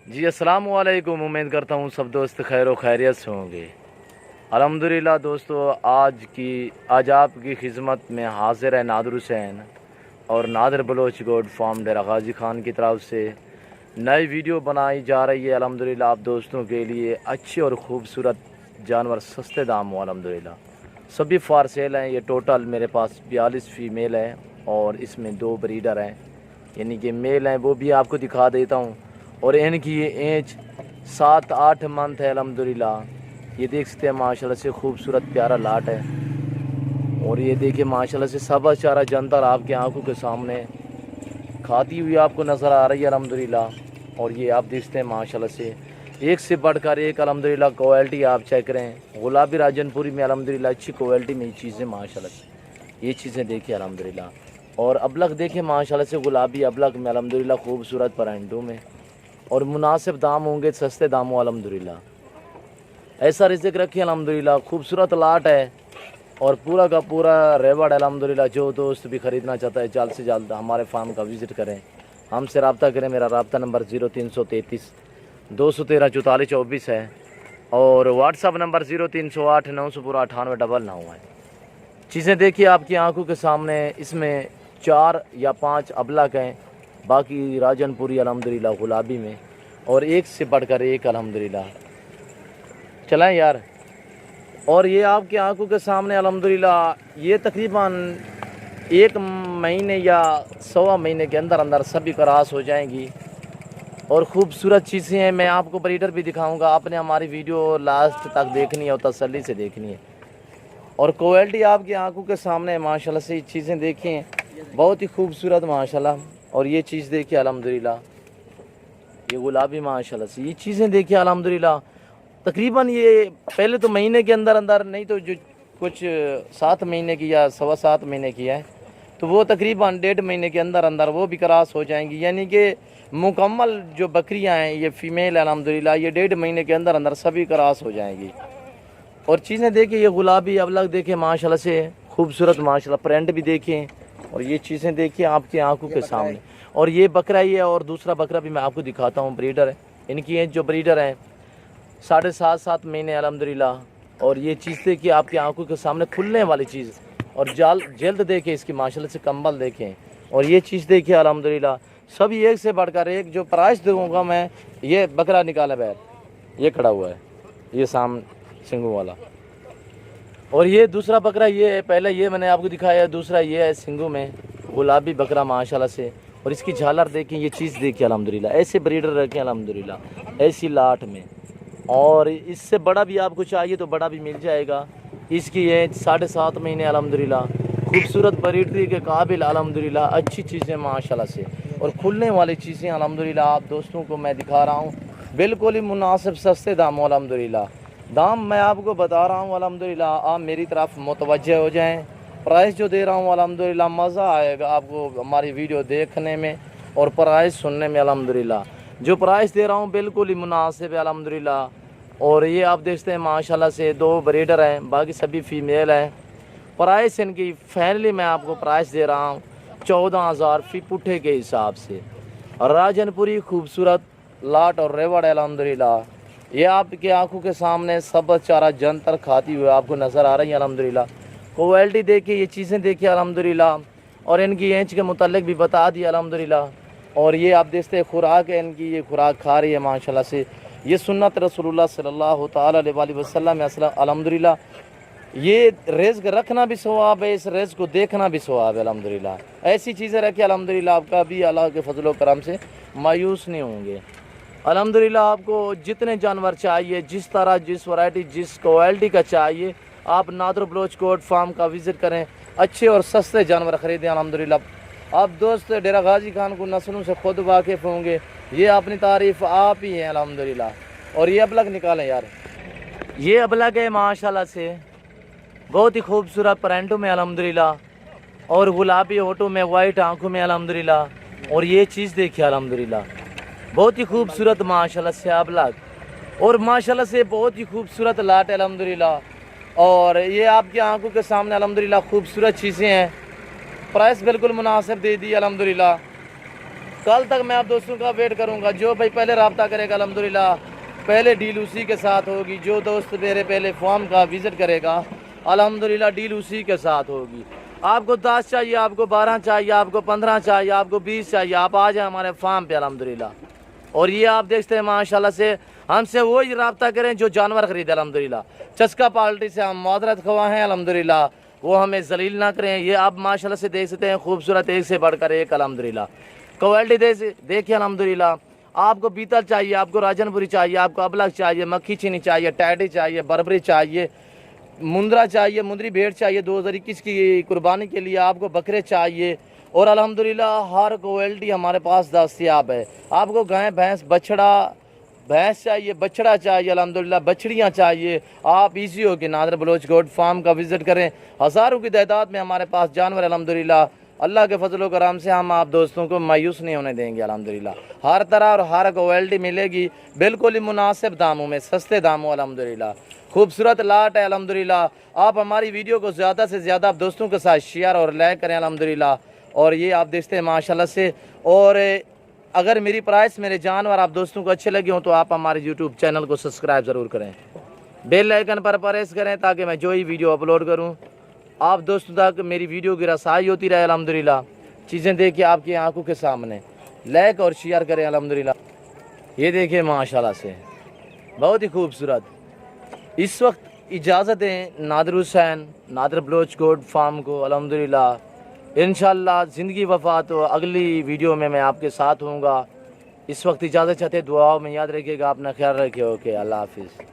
जी अस्सलाम वालेकुम। उम्मीद करता हूँ सब दोस्त खैर व खैरियत से होंगे। अल्हम्दुलिल्लाह दोस्तों, आज आपकी खिदमत में हाजिर है नादर हुसैन और नादर बलोच गोड फार्म डेरा गाजी खान की तरफ से नई वीडियो बनाई जा रही है। अल्हम्दुलिल्लाह आप दोस्तों के लिए अच्छे और ख़ूबसूरत जानवर सस्ते दामों अल्हम्दुलिल्लाह सभी फार सेल हैं। ये टोटल मेरे पास 42 फ़ीमेल हैं और इसमें 2 ब्रीडर हैं, यानी कि मेल हैं, वो भी आपको दिखा देता हूँ। और इनकी ये एज 7-8 मंथ है अल्हम्दुलिल्लाह। ये देख सकते हैं माशाल्लाह से खूबसूरत प्यारा लाट है। और ये देखिए माशाल्लाह से सब चारा जनतर आपके आंखों के सामने खाती हुई आपको नज़र आ रही है अल्हम्दुलिल्लाह। और ये आप देखते हैं माशाल्लाह से एक से बढ़कर एक अल्हम्दुलिल्लाह क्वालिटी आप चेक करें। गुलाबी राजनपुरी में अल्हम्दुलिल्लाह अच्छी क्वालिटी में ये चीज़ें माशाल्लाह से ये चीज़ें देखिए अल्हम्दुलिल्लाह। और अबलग देखिए माशाल्लाह से गुलाबी अबलग में अल्हम्दुलिल्लाह खूबसूरत परंडों में और मुनासिब दाम होंगे, सस्ते दामों अल्हम्दुलिल्लाह। ऐसा रिज़्क़ रखिए अल्हम्दुलिल्लाह। खूबसूरत लाट है और पूरा का पूरा रेवड़ अल्हम्दुलिल्लाह। जो दोस्त भी ख़रीदना चाहता है जल्द से जल्द हमारे फार्म का विज़िट करें, हमसे रब्ता करें। मेरा रब्ता नंबर 0333 213 44 24 है और व्हाट्सअप नंबर 0308 998 है। चीज़ें देखिए आपकी आंखों के सामने। इसमें 4 या 5 अबलग हैं, बाकी राजनपुरी अल्हम्दुलिल्लाह गुलाबी में और एक से बढ़कर एक अल्हम्दुलिल्लाह। चलें यार। और ये आपकी आंखों के सामने अल्हम्दुलिल्लाह ये तकरीबन 1 महीने या 1.25 महीने के अंदर अंदर सभी क्रॉस हो जाएंगी। और ख़ूबसूरत चीज़ें हैं। मैं आपको ब्रीडर भी दिखाऊंगा। आपने हमारी वीडियो लास्ट तक देखनी है और तसल्ली से देखनी है। और क्वालिटी आपकी आंखों के सामने माशाल्लाह से चीज़ें देखें, बहुत ही खूबसूरत माशाल्लाह। और ये चीज़ देखिए अल्हम्दुलिल्लाह, ये गुलाबी माशाल्लाह से ये चीज़ें देखिए अल्हम्दुलिल्लाह। तकरीबन ये पहले तो महीने के अंदर अंदर, नहीं तो जो कुछ 7 महीने की या 7.25 महीने की है, तो वो तकरीबन 1.5 महीने के अंदर अंदर वो भी क्रॉस हो जाएंगी। यानी कि मुकम्मल जो बकरियां हैं ये फ़ीमेल अल्हम्दुलिल्लाह, ये 1.5 महीने के अंदर अंदर सभी क्रॉस हो जाएंगी। और चीज़ें देखिए, ये गुलाबी अबलग देखें माशाल्लाह से खूबसूरत माशाल्लाह। प्रिंट भी देखें और ये चीज़ें देखिए आपकी आंखों के सामने। और ये बकरा ही है और दूसरा बकरा भी मैं आपको दिखाता हूँ, ब्रीडर है। इनकी एज जो ब्रीडर हैं 7.5 महीने अल्हम्दुलिल्लाह। और ये चीज़ देखिए आपकी आंखों के सामने खुलने वाली चीज़। और जल्द देखें इसकी माशाल्लाह से, कंबल देखें। और ये चीज़ देखिए अल्हम्दुलिल्लाह, सभी एक से बढ़कर एक। जो प्राइस दूंगा मैं, ये बकरा निकाला बैर, ये खड़ा हुआ है, ये सामने सिंगू वाला। और ये दूसरा बकरा ये है, पहले ये मैंने आपको दिखाया, दूसरा ये है सिंगू में गुलाबी बकरा माशाल्लाह से। और इसकी झालर देखें, ये चीज़ देखिए अल्हम्दुलिल्लाह। ऐसे ब्रीडर रखें अल्हम्दुलिल्लाह, ऐसी लाट में। और इससे बड़ा भी आपको चाहिए तो बड़ा भी मिल जाएगा। इसकी एज 7.5 महीने अल्हम्दुलिल्लाह। खूबसूरत ब्रीडरी के काबिल अल्हम्दुलिल्लाह, अच्छी चीज़ें माशाल्लाह से और खुलने वाली चीज़ें अल्हम्दुलिल्लाह आप दोस्तों को मैं दिखा रहा हूँ। बिल्कुल ही मुनासिब सस्ते दामों अल्हम्दुलिल्लाह। दाम मैं आपको बता रहा हूँ अल्हम्दुलिल्लाह, आप मेरी तरफ मुतवज्जे हो जाएं। प्राइस जो दे रहा हूँ अल्हम्दुलिल्लाह, मज़ा आएगा आपको हमारी वीडियो देखने में और प्राइस सुनने में अल्हम्दुलिल्लाह। जो प्राइस दे रहा हूँ बिल्कुल ही मुनासिब है अल्हम्दुलिल्लाह। और ये आप देखते हैं माशाल्लाह से 2 ब्रीडर हैं, बाकी सभी फ़ीमेल हैं। प्राइस इनकी फाइनली मैं आपको प्राइस दे रहा हूँ 14,000 फ़ी पुट्ठे के हिसाब से। और राजनपुरी खूबसूरत लाट और रेवड़ अल्हम्दुलिल्लाह। ये आपके आंखों के सामने सब चारा जनतर खाती हुई आपको नज़र आ रही है अल्हम्दुलिल्लाह। क्वालिटी देखिए, ये चीज़ें देखिए अल्हम्दुलिल्लाह। और इनकी एज के मुतालिक भी बता दिया अल्हम्दुलिल्लाह। और ये आप देखते हैं खुराक है इनकी, ये खुराक खा रही है माशाल्लाह से। ये सुन्नत रसूलुल्लाह सल्लल्लाहु ताला अलैहि वसल्लम अल्हम्दुलिल्लाह। ये रिज़्क़ रखना भी सवाब है, इस रिज़्क़ को देखना भी सवाब है अल्हम्दुलिल्लाह। ऐसी चीज़ें रखिए अल्हम्दुलिल्लाह, आपका भी अल्लाह के फजल व करम से मायूस नहीं होंगे अल्हम्दुलिल्लाह। आपको जितने जानवर चाहिए, जिस तरह, जिस वैरायटी, जिस क्वालिटी का चाहिए, आप नादर बलोच गोट फार्म का विज़िट करें। अच्छे और सस्ते जानवर ख़रीदें अल्हम्दुलिल्लाह। आप दोस्त डेरा गाजी खान को नस्लों से खुद वाकिफ़ होंगे, ये अपनी तारीफ़ आप ही हैं अल्हम्दुलिल्लाह। और ये अबलग निकालें यार, ये अबलग है माशाल्लाह से, बहुत ही खूबसूरत प्रिंटों में अल्हम्दुलिल्लाह। और गुलाबी होठों में, वाइट आंखों में अल्हम्दुलिल्लाह। और ये चीज़ देखिए अल्हम्दुलिल्लाह, बहुत ही खूबसूरत माशाल्लाह से अबलग। और माशाल्लाह से बहुत ही खूबसूरत लाट अल्हम्दुलिल्लाह। और ये आपकी आंखों के सामने अल्हम्दुलिल्लाह खूबसूरत चीज़ें हैं। प्राइस बिल्कुल मुनासिब दे दी अल्हम्दुलिल्लाह। कल तक मैं आप दोस्तों का वेट करूंगा। जो भाई पहले रब्ता करेगा अल्हम्दुलिल्लाह पहले डील उसी के साथ होगी। जो दोस्त मेरे पहले फॉर्म का विज़िट करेगा अल्हम्दुलिल्लाह डील उसी के साथ होगी। आपको 10 चाहिए, आपको 12 चाहिए, आपको 15 चाहिए, आपको 20 चाहिए, आप आ जाए हमारे फार्म पे अल्हम्दुलिल्लाह। और ये आप देखते हैं माशाल्लाह से हमसे वही रब्ता करें जो जानवर खरीदे अल्हम्दुलिल्लाह। चस्का पार्टी से हम मुआदरत खवा हैं अल्हम्दुलिल्लाह, वो हमें जलील ना करें। ये आप माशाल्लाह से देख सकते हैं खूबसूरत एक से बढ़कर एक अल्हम्दुलिल्लाह। क्वालिटी देखिए अल्हम्दुलिल्लाह। आपको बीतल चाहिए, आपको राजनपुरी चाहिए, आपको अबलग चाहिए, मक्खी चीनी चाहिए, टैडी चाहिए, बरबरी चाहिए, मुंद्रा चाहिए, मुंद्री भेड़ चाहिए 2021 की कुर्बानी के लिए, आपको बकरे चाहिए। और अल्हम्दुलिल्लाह हर क्वालिटी हमारे पास दस्तयाब है। आपको गाय भैंस बछड़ा भैंस चाहिए, बछड़ा चाहिए अल्हम्दुलिल्लाह, बछड़ियाँ चाहिए, आप इजी हो के नादर बलोच गोट फार्म का विज़िट करें। हज़ारों की तादाद में हमारे पास जानवर अल्हम्दुलिल्लाह। अल्लाह के फजल करम से हम आप दोस्तों को मायूस नहीं होने देंगे अल्हम्दुलिल्लाह। हर तरह और हर क्वालिटी मिलेगी बिल्कुल ही मुनासिब दामों में, सस्ते दामों अल्हम्दुलिल्लाह। खूबसूरत लाट है अल्हम्दुलिल्लाह। आप हमारी वीडियो को ज़्यादा से ज़्यादा आप दोस्तों के साथ शेयर और लाइक करें अल्हम्दुलिल्लाह। और ये आप देखते हैं माशाल्लाह से। और अगर मेरी प्राइस मेरे जानवर आप दोस्तों को अच्छे लगे हों तो आप हमारे यूट्यूब चैनल को सब्सक्राइब ज़रूर करें, बेल आइकन पर प्रेस करें ताकि मैं जो ही वीडियो अपलोड करूं आप दोस्तों तक मेरी वीडियो की रसाई होती रहे अल्हम्दुलिल्लाह। चीज़ें देखिए आपकी आंखों के सामने, लाइक और शेयर करें अल्हम्दुलिल्लाह। ये देखिए माशाल्लाह से बहुत ही खूबसूरत। इस वक्त इजाज़त दें नादिर हुसैन नादिर बलोच गोट फार्म को अल्हम्दुलिल्लाह। इंशाअल्लाह ज़िंदगी वफ़ा तो अगली वीडियो में मैं आपके साथ होऊंगा। इस वक्त इजाज़त चाहते, दुआओं में याद रखिएगा, अपना ख्याल रखिए। ओके, अल्लाह हाफिज़।